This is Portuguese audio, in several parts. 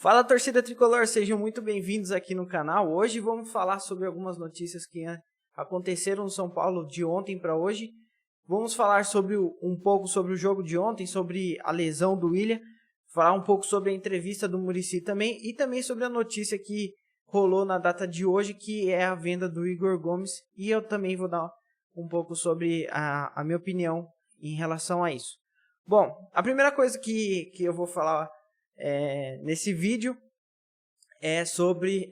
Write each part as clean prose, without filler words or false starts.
Fala, torcida tricolor, sejam muito bem-vindos aqui no canal. Hoje vamos falar sobre algumas notícias que aconteceram no São Paulo de ontem para hoje. Vamos falar um pouco sobre o jogo de ontem, sobre a lesão do William, falar um pouco sobre a entrevista do Muricy também e também sobre a notícia que rolou na data de hoje, que é a venda do Igor Gomes, e eu também vou dar um pouco sobre a minha opinião em relação a isso. Bom, a primeira coisa que eu vou falar nesse vídeo é sobre...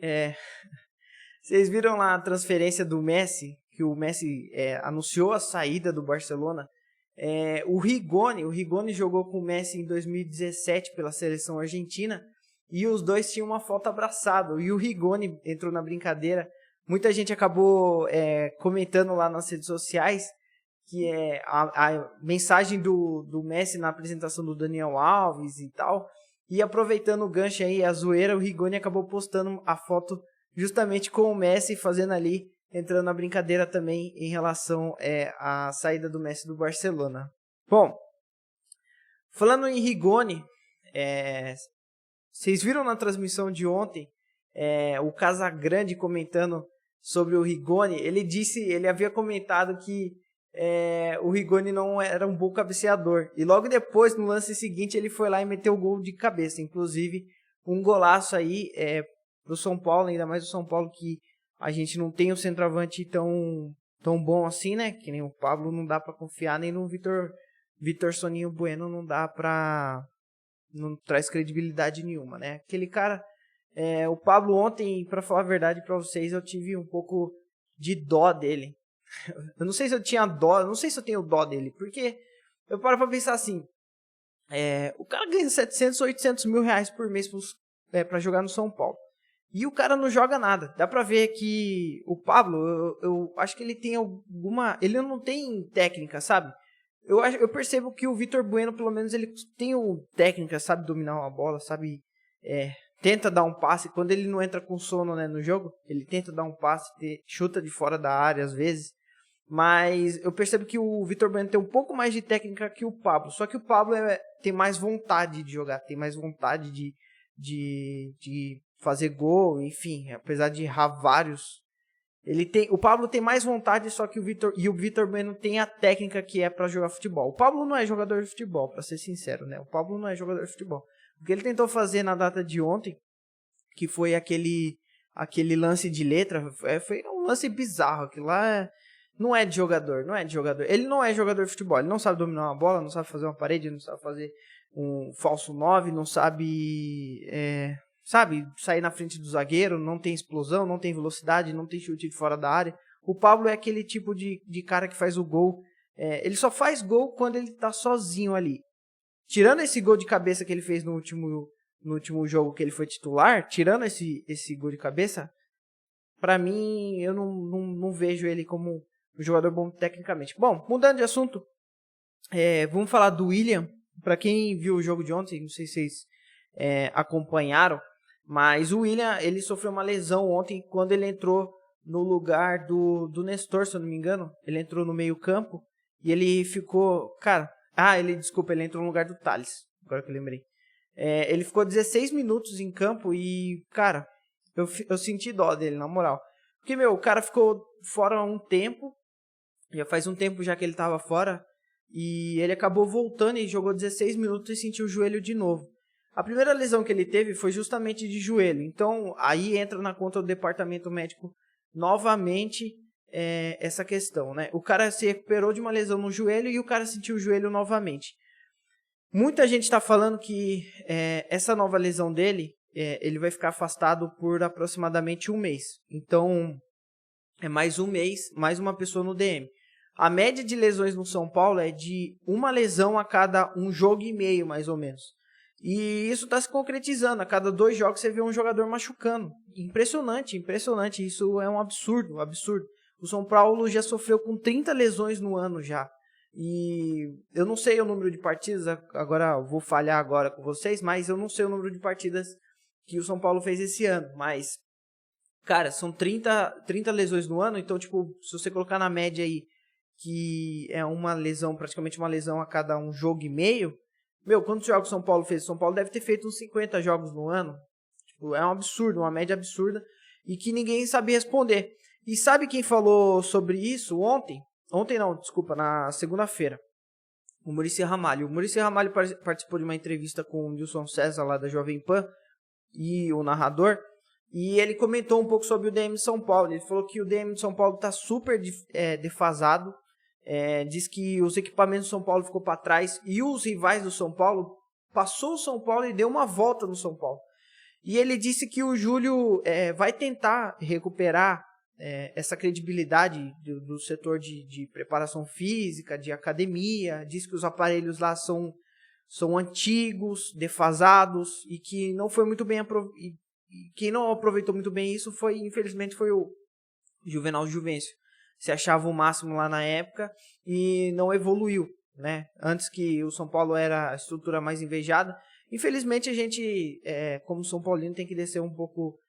Vocês viram lá a transferência do Messi, que o Messi anunciou a saída do Barcelona. O Rigoni jogou com o Messi em 2017 pela seleção argentina, e os dois tinham uma foto abraçado, e o Rigoni entrou na brincadeira. Muita gente acabou comentando lá nas redes sociais que a mensagem do Messi na apresentação do Daniel Alves e tal. E aproveitando o gancho aí, a zoeira, o Rigoni acabou postando a foto justamente com o Messi, fazendo ali, entrando na brincadeira também em relação à saída do Messi do Barcelona. Bom, falando em Rigoni, vocês viram na transmissão de ontem o Casagrande comentando sobre o Rigoni. Ele havia comentado que o Rigoni não era um bom cabeceador, e logo depois, no lance seguinte, ele foi lá e meteu o gol de cabeça, inclusive um golaço aí pro São Paulo, ainda mais o São Paulo, que a gente não tem um centroavante tão bom assim, né, que nem o Pablo, não dá pra confiar, nem no Vitor Soninho Bueno não traz credibilidade nenhuma, né, aquele cara, o Pablo ontem, pra falar a verdade pra vocês, eu tive um pouco de dó dele. Eu não sei se eu tinha dó, não sei se eu tenho dó dele, porque eu paro pra pensar assim, o cara ganha 700, 800 mil reais por mês pra jogar no São Paulo, e o cara não joga nada. Dá pra ver que o Pablo, eu acho que ele tem ele não tem técnica, sabe? Eu percebo que o Vitor Bueno, pelo menos, ele tem técnica, sabe dominar uma bola, sabe, tenta dar um passe, quando ele não entra com sono, né, no jogo, ele tenta dar um passe, chuta de fora da área às vezes. Mas eu percebo que o Vitor Bueno tem um pouco mais de técnica que o Pablo. Só que o Pablo tem mais vontade de jogar, tem mais vontade de fazer gol, enfim, apesar de errar vários. O Pablo tem mais vontade, só que o Vitor Bueno tem a técnica que é para jogar futebol. O Pablo não é jogador de futebol, para ser sincero, né? O Pablo não é jogador de futebol. O que ele tentou fazer na data de ontem, que foi aquele lance de letra, foi um lance bizarro. Aquilo lá não é de jogador. Ele não é jogador de futebol, ele não sabe dominar uma bola, não sabe fazer uma parede, não sabe fazer um falso 9, não sabe, sair na frente do zagueiro, não tem explosão, não tem velocidade, não tem chute de fora da área. O Pablo é aquele tipo de cara que faz o gol, ele só faz gol quando ele tá sozinho ali. Tirando esse gol de cabeça que ele fez no último jogo que ele foi titular, tirando esse gol de cabeça, pra mim, eu não vejo ele como um jogador bom tecnicamente. Bom, mudando de assunto, vamos falar do William. Pra quem viu o jogo de ontem, não sei se vocês acompanharam, mas o William, ele sofreu uma lesão ontem quando ele entrou no lugar do Nestor, se eu não me engano. Ele entrou no meio campo e ele ficou... ele entrou no lugar do Thales, agora que eu lembrei. Ele ficou 16 minutos em campo e, cara, eu senti dó dele, na moral. Porque, o cara ficou fora há um tempo, já faz um tempo já que ele tava fora, e ele acabou voltando e jogou 16 minutos e sentiu o joelho de novo. A primeira lesão que ele teve foi justamente de joelho, então aí entra na conta do departamento médico novamente essa questão, né? O cara se recuperou de uma lesão no joelho e o cara sentiu o joelho novamente. Muita gente está falando que essa nova lesão dele, ele vai ficar afastado por aproximadamente um mês. Então, é mais um mês, mais uma pessoa no DM. A média de lesões no São Paulo é de uma lesão a cada um jogo e meio, mais ou menos. E isso está se concretizando. A cada 2 jogos você vê um jogador machucando. Impressionante, impressionante. Isso é um absurdo, um absurdo. O São Paulo já sofreu com 30 lesões no ano já. E eu não sei o número de partidas, agora vou falhar agora com vocês, mas eu não sei o número de partidas que o São Paulo fez esse ano. Mas, cara, são 30 lesões no ano, então, tipo, se você colocar na média aí, que é uma lesão, praticamente uma lesão a cada um jogo e meio, quantos jogos São Paulo fez? São Paulo deve ter feito uns 50 jogos no ano, É um absurdo, uma média absurda, e que ninguém sabia responder. E sabe quem falou sobre isso ontem? Ontem não, desculpa, na segunda-feira. O Muricy Ramalho. O Muricy Ramalho participou de uma entrevista com o Nilson César, lá da Jovem Pan, e o narrador, e ele comentou um pouco sobre o DM de São Paulo. Ele falou que o DM de São Paulo está super defasado, diz que os equipamentos do São Paulo ficou para trás, e os rivais do São Paulo, passou o São Paulo e deu uma volta no São Paulo. E ele disse que o Júlio vai tentar recuperar essa credibilidade do setor de preparação física, de academia. Diz que os aparelhos lá são antigos, defasados, e que não foi muito bem e quem não aproveitou muito bem isso infelizmente foi o Juvenal Juvencio. Se achava o máximo lá na época e não evoluiu, né? Antes, que o São Paulo era a estrutura mais invejada. Infelizmente a gente, como São Paulino, tem que descer um pouco,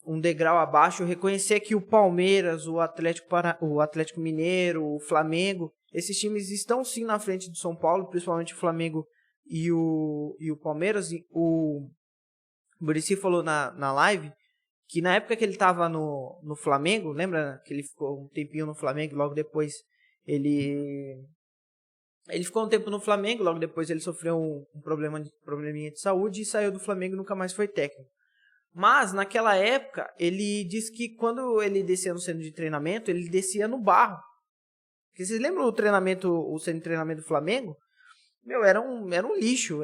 um degrau abaixo, reconhecer que o Palmeiras, o Atlético Mineiro, o Flamengo, esses times estão sim na frente do São Paulo, principalmente o Flamengo e o Palmeiras. O Muricy falou na live que na época que ele estava no Flamengo, lembra que ele ficou um tempinho no Flamengo e logo depois ele ficou um tempo no Flamengo, logo depois ele sofreu um probleminha de saúde e saiu do Flamengo e nunca mais foi técnico. Mas, naquela época, ele disse que quando ele descia no centro de treinamento, ele descia no barro. Porque vocês lembram o centro de treinamento do Flamengo? Meu, era um lixo,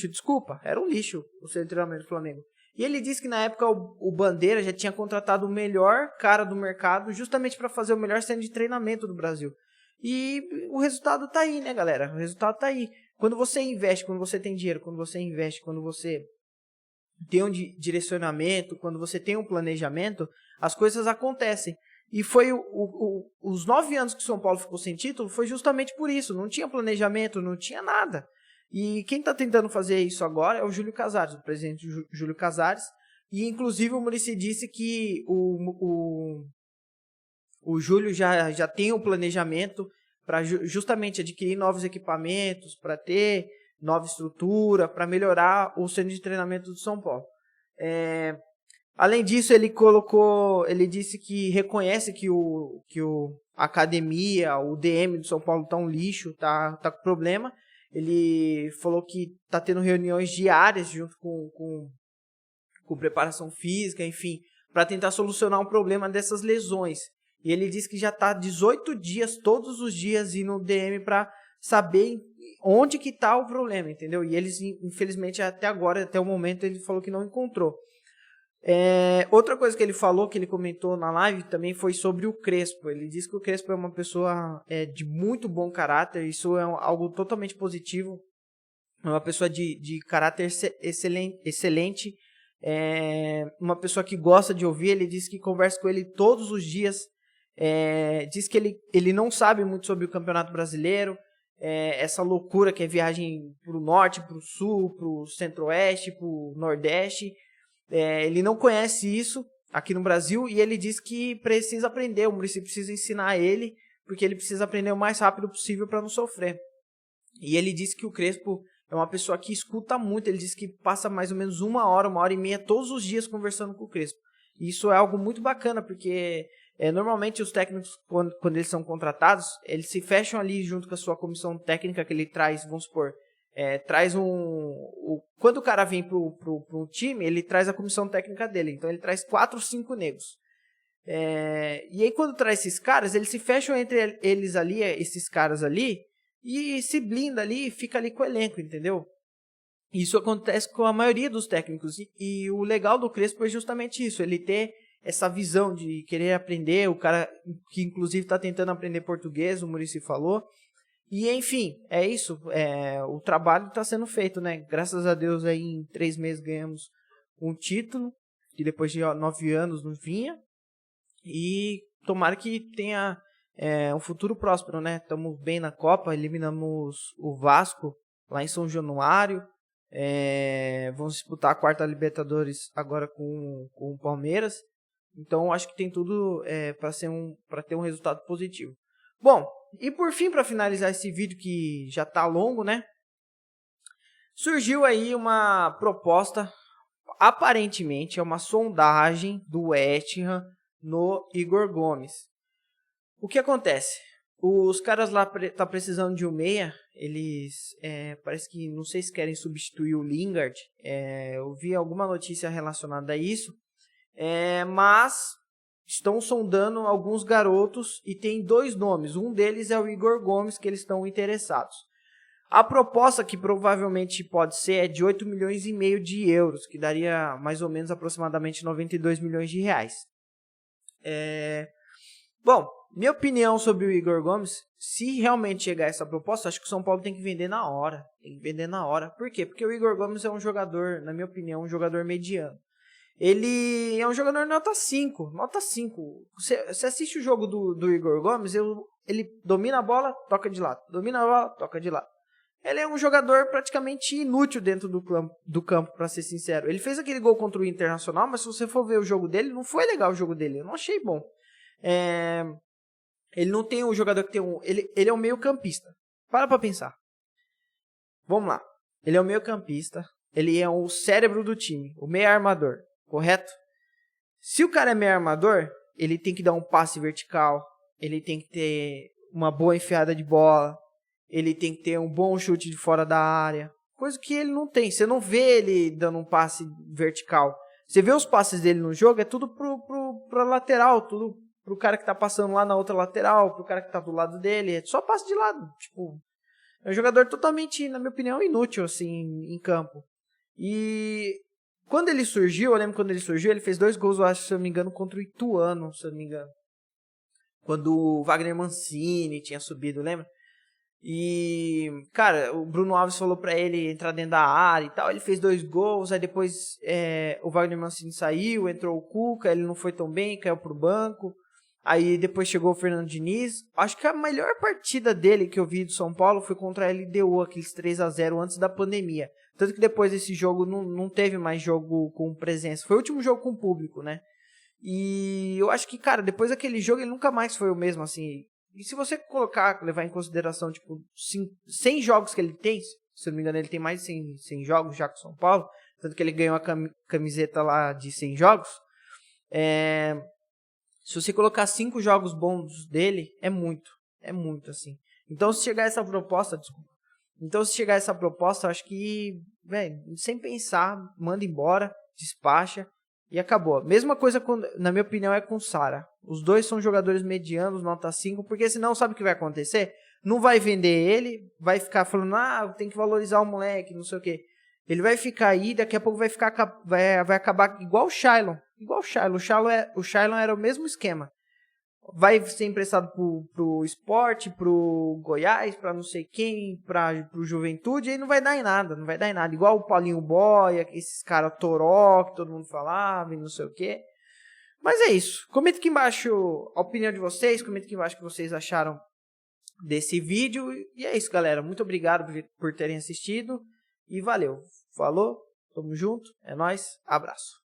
desculpa, era um lixo o centro de treinamento do Flamengo. E ele disse que na época o Bandeira já tinha contratado o melhor cara do mercado justamente para fazer o melhor centro de treinamento do Brasil. E o resultado tá aí, né, galera? O resultado tá aí. Quando você investe, quando você tem dinheiro, quando você investe, quando você tem um direcionamento, quando você tem um planejamento, as coisas acontecem. E foi os 9 anos que o São Paulo ficou sem título, foi justamente por isso. Não tinha planejamento, não tinha nada. E quem está tentando fazer isso agora é o Júlio Casares, o presidente Júlio Casares. E, inclusive, o Muricy disse que o Júlio já tem um planejamento para justamente adquirir novos equipamentos, para ter nova estrutura, para melhorar o centro de treinamento do São Paulo. Além disso, ele disse que reconhece que a academia, o DM do São Paulo está um lixo, tá com problema. Ele falou que está tendo reuniões diárias junto com preparação física, enfim, para tentar solucionar um problema dessas lesões. E ele disse que já está 18 dias, todos os dias, indo no DM para saber onde que está o problema, entendeu? E eles, infelizmente, até agora, até o momento, ele falou que não encontrou. Outra coisa que ele falou, que ele comentou na live, também foi sobre o Crespo. Ele disse que o Crespo é uma pessoa de muito bom caráter, isso é algo totalmente positivo. É uma pessoa de caráter excelente, uma pessoa que gosta de ouvir. Ele disse que conversa com ele todos os dias. Diz que ele não sabe muito sobre o Campeonato Brasileiro, essa loucura que é viagem para o norte, para o sul, para o centro-oeste, para o nordeste. Ele não conhece isso aqui no Brasil e ele diz que precisa aprender, o Muricy precisa ensinar ele, porque ele precisa aprender o mais rápido possível para não sofrer. E ele disse que o Crespo é uma pessoa que escuta muito, ele diz que passa mais ou menos 1 hora, 1 hora e meia todos os dias conversando com o Crespo. E isso é algo muito bacana, porque normalmente os técnicos, quando eles são contratados, eles se fecham ali junto com a sua comissão técnica que ele traz, vamos supor, traz quando o cara vem pro time, ele traz a comissão técnica dele. Então ele traz 4 ou 5 negros. E aí quando traz esses caras, eles se fecham entre eles ali, esses caras ali, e se blinda ali e fica ali com o elenco, entendeu? Isso acontece com a maioria dos técnicos. E o legal do Crespo é justamente isso, ele ter essa visão de querer aprender, o cara que inclusive está tentando aprender português, o Muricy falou. E, enfim, é isso. O trabalho está sendo feito, né? Graças a Deus, aí, em 3 meses ganhamos um título, que depois de 9 anos não vinha. E tomara que tenha um futuro próspero, né? Estamos bem na Copa, eliminamos o Vasco lá em São Januário. Vamos disputar a 4ª Libertadores agora com o Palmeiras. Então, acho que tem tudo para ter um resultado positivo. Bom, e por fim, para finalizar esse vídeo que já está longo, né? Surgiu aí uma proposta, aparentemente é uma sondagem do West Ham no Igor Gomes. O que acontece? Os caras lá tá precisando de um meia, eles parece que não sei se querem substituir o Lingard, eu vi alguma notícia relacionada a isso, mas estão sondando alguns garotos e tem 2 nomes, um deles é o Igor Gomes que eles estão interessados. A proposta que provavelmente pode ser é de 8 milhões e meio de euros, que daria mais ou menos aproximadamente 92 milhões de reais. Bom, minha opinião sobre o Igor Gomes, se realmente chegar essa proposta, acho que o São Paulo tem que vender na hora. Tem que vender na hora. Por quê? Porque o Igor Gomes é um jogador, na minha opinião, um jogador mediano. Ele é um jogador nota 5. Nota 5. Você assiste o jogo do Igor Gomes, ele domina a bola, toca de lado. Domina a bola, toca de lado. Ele é um jogador praticamente inútil dentro do campo, para ser sincero. Ele fez aquele gol contra o Internacional, mas se você for ver o jogo dele, não foi legal o jogo dele. Eu não achei bom. Ele não tem um jogador que tem um... Ele é um meio campista. Para pensar. Vamos lá. Ele é um meio campista. Ele é o cérebro do time. O meio armador. Correto? Se o cara é meio armador, ele tem que dar um passe vertical. Ele tem que ter uma boa enfiada de bola. Ele tem que ter um bom chute de fora da área. Coisa que ele não tem. Você não vê ele dando um passe vertical. Você vê os passes dele no jogo, é tudo pro lateral, tudo pro cara que tá passando lá na outra lateral, pro cara que tá do lado dele. É só passe de lado. Tipo, é um jogador totalmente, na minha opinião, inútil, assim, em campo. E quando ele surgiu, eu lembro quando ele surgiu, ele fez 2 gols, eu acho, se eu não me engano, contra o Ituano, se eu não me engano. Quando o Wagner Mancini tinha subido, lembra? E, cara, o Bruno Alves falou pra ele entrar dentro da área e tal. Ele fez 2 gols, aí depois o Wagner Mancini saiu, entrou o Cuca, ele não foi tão bem, caiu pro banco. Aí depois chegou o Fernando Diniz. Acho que a melhor partida dele que eu vi do São Paulo foi contra a LDU, aqueles 3-0 antes da pandemia. Tanto que depois desse jogo não teve mais jogo com presença. Foi o último jogo com público, né? E eu acho que, cara, depois daquele jogo ele nunca mais foi o mesmo, assim. E se você levar em consideração, tipo, 100 jogos que ele tem, se eu não me engano, ele tem mais de 100 jogos já com o São Paulo, tanto que ele ganhou a camiseta lá de 100 jogos, se você colocar 5 jogos bons dele, é muito, assim. Então, se chegar essa proposta, eu acho que, velho, sem pensar, manda embora, despacha, e acabou. Mesma coisa, na minha opinião, é com o Sara. Os dois são jogadores medianos, nota 5, porque senão sabe o que vai acontecer? Não vai vender ele, vai ficar falando, tem que valorizar o moleque, não sei o quê. Ele vai ficar aí, daqui a pouco vai acabar igual o Shailon. Igual o Shailon. O Shailon era o mesmo esquema. Vai ser emprestado pro Sport, pro Goiás, pra não sei quem, pro Juventude, aí não vai dar em nada, Igual o Paulinho Boia, esses caras Toró, que todo mundo falava e não sei o quê. Mas é isso. Comenta aqui embaixo a opinião de vocês, comenta aqui embaixo o que vocês acharam desse vídeo. E é isso, galera. Muito obrigado por terem assistido e valeu. Falou, tamo junto, é nóis, abraço.